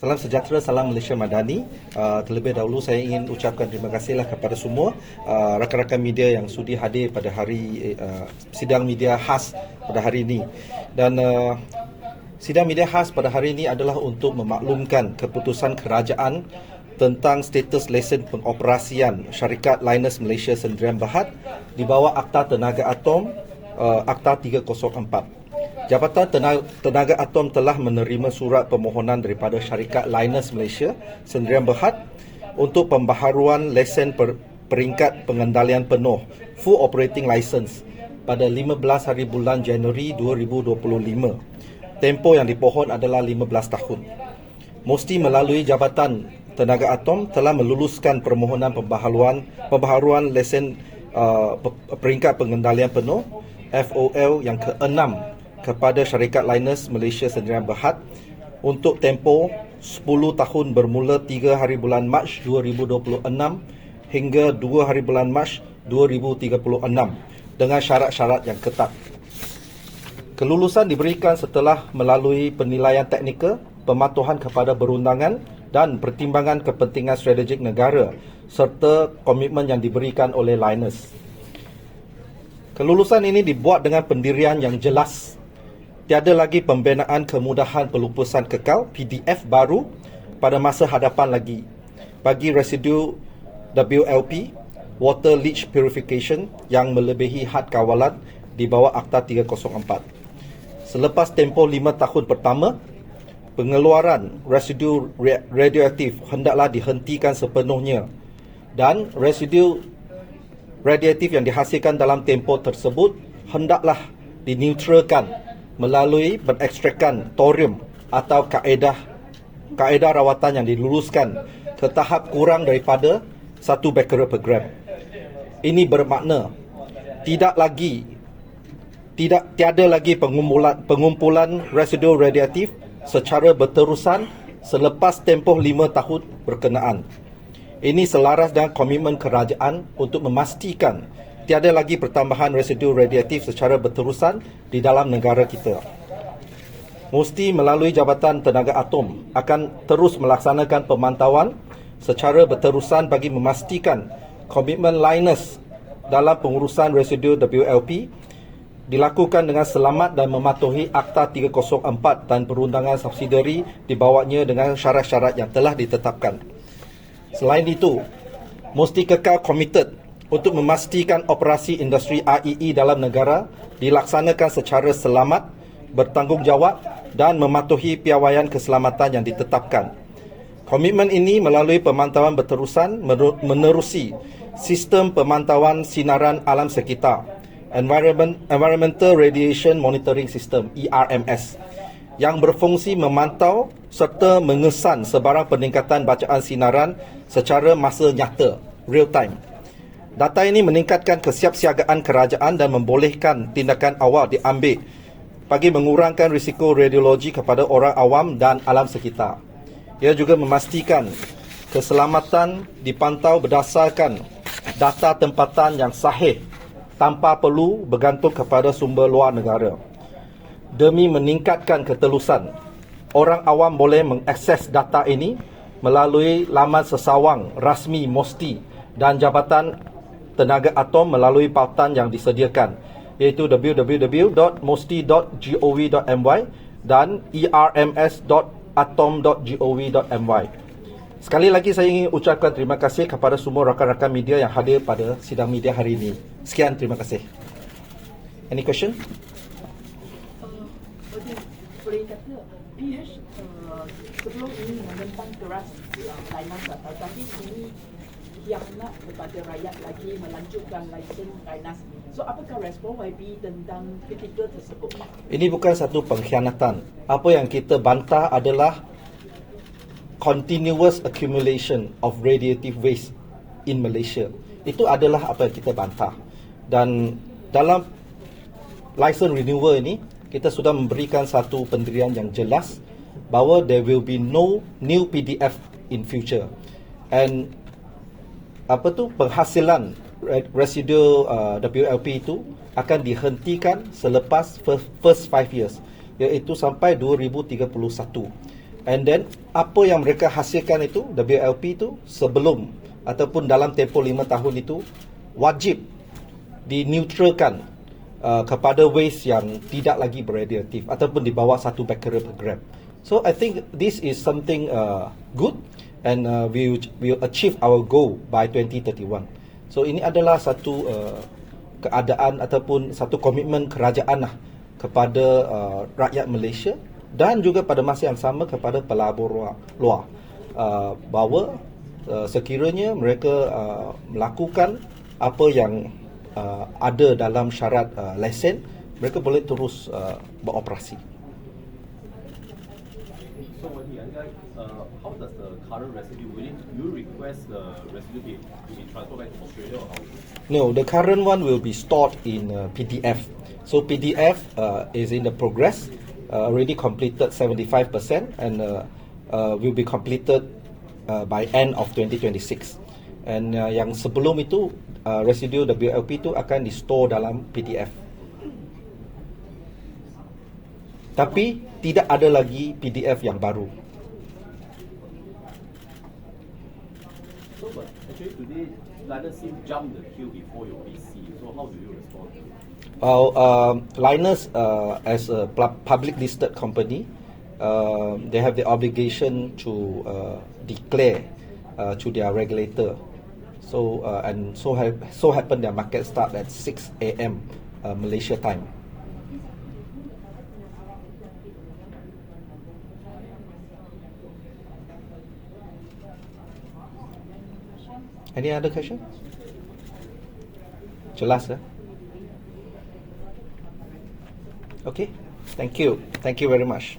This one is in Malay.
Salam sejahtera, salam Malaysia Madani. Terlebih dahulu saya ingin ucapkan terima kasihlah kepada semua rakan-rakan media yang sudi hadir pada hari sidang media khas pada hari ini. Dan sidang media khas pada hari ini adalah untuk memaklumkan keputusan kerajaan tentang status lesen pengoperasian syarikat Lynas Malaysia Sdn Bhd di bawah Akta Tenaga Atom Akta 304. Jabatan Tenaga Atom telah menerima surat permohonan daripada syarikat Lynas Malaysia Sdn Bhd untuk pembaharuan lesen peringkat pengendalian penuh Full Operating License pada 15 hari bulan Januari 2025. Tempoh yang dipohon adalah 15 tahun. Mesti melalui Jabatan Tenaga Atom telah meluluskan permohonan pembaharuan lesen peringkat pengendalian penuh FOL yang ke-6 kepada syarikat Lynas Malaysia Sdn Bhd untuk tempoh 10 tahun bermula 3 hari bulan Mac 2026 hingga 2 hari bulan Mac 2036 dengan syarat-syarat yang ketat. Kelulusan diberikan setelah melalui penilaian teknikal, pematuhan kepada berundangan dan pertimbangan kepentingan strategik negara serta komitmen yang diberikan oleh Lynas. Kelulusan ini dibuat dengan pendirian yang jelas. Tiada lagi pembinaan kemudahan pelupusan kekal PDF baru pada masa hadapan lagi bagi residu WLP Water Leach Purification yang melebihi had kawalan di bawah Akta 304. Selepas tempoh 5 tahun pertama, pengeluaran residu radioaktif hendaklah dihentikan sepenuhnya dan residu radioaktif yang dihasilkan dalam tempoh tersebut hendaklah dineutralkan melalui pengekstrakan thorium atau kaedah rawatan yang diluluskan ke tahap kurang daripada 1 becquerel per gram. Ini bermakna tiada lagi pengumpulan residu radioaktif secara berterusan selepas tempoh 5 tahun berkenaan. Ini selaras dengan komitmen kerajaan untuk memastikan tiada lagi pertambahan residu radioaktif secara berterusan di dalam negara kita. Mesti melalui Jabatan Tenaga Atom akan terus melaksanakan pemantauan secara berterusan bagi memastikan komitmen Lynas dalam pengurusan residu WLP dilakukan dengan selamat dan mematuhi Akta 304 dan perundangan subsidiari di bawahnya dengan syarat-syarat yang telah ditetapkan. Selain itu, mesti kekal komited untuk memastikan operasi industri AEE dalam negara dilaksanakan secara selamat, bertanggungjawab dan mematuhi piawaian keselamatan yang ditetapkan. Komitmen ini melalui pemantauan berterusan menerusi sistem pemantauan sinaran alam sekitar Environmental Radiation Monitoring System ERMS yang berfungsi memantau serta mengesan sebarang peningkatan bacaan sinaran secara masa nyata, real time. Data ini meningkatkan kesiapsiagaan kerajaan dan membolehkan tindakan awal diambil bagi mengurangkan risiko radiologi kepada orang awam dan alam sekitar. Ia juga memastikan keselamatan dipantau berdasarkan data tempatan yang sahih tanpa perlu bergantung kepada sumber luar negara. Demi meningkatkan ketelusan, orang awam boleh mengakses data ini melalui laman sesawang rasmi MOSTI dan Jabatan Tenaga Atom melalui pautan yang disediakan iaitu www.mosti.gov.my dan erms.atom.gov.my. Sekali lagi saya ingin ucapkan terima kasih kepada semua rakan-rakan media yang hadir pada sidang media hari ini. Sekian, terima kasih. Any question? Boleh kata PH sebelum ini menentang keras Lynas tapi kini yang nak kepada rakyat lagi melanjutkan lesen Lynas. So apakah respon YB tentang ketika tersebut? Ini bukan satu pengkhianatan. Apa yang kita bantah adalah continuous accumulation of radiative waste in Malaysia. Itu adalah apa yang kita bantah. Dan dalam license renewal ini, kita sudah memberikan satu pendirian yang jelas bahawa there will be no new PDF in future. And penghasilan residu WLP itu akan dihentikan selepas first 5 years, iaitu sampai 2031. And then apa yang mereka hasilkan itu, WLP itu, sebelum ataupun dalam tempoh 5 tahun itu wajib dineutralkan kepada waste yang tidak lagi beradioaktif ataupun di bawah 1 becquerel per gram. So I think this is something good, and we will achieve our goal by 2031. So ini adalah satu keadaan ataupun satu komitmen kerajaan lah kepada rakyat Malaysia, dan juga pada masa yang sama kepada pelabur luar, bahawa sekiranya mereka melakukan apa yang ada dalam syarat lesen, mereka boleh terus beroperasi. So, how does the current residue, will you request the residue to be transferred back to Australia, or how? No, the current one will be stored in PDF. So PDF is in the progress, already completed 75%, and will be completed by end of 2026. And yang sebelum itu, residu WLP itu akan di store dalam PDF. Tapi tidak ada lagi PDF yang baru. So, but actually today, Linus seem jump the queue before your PC. So, how do you respond to it? Well, Linus, as a public listed company, they have the obligation to declare to their regulator. So and so happen their market start at 6 a.m. Malaysia time. Any other question? Jelas, Okay, thank you very much.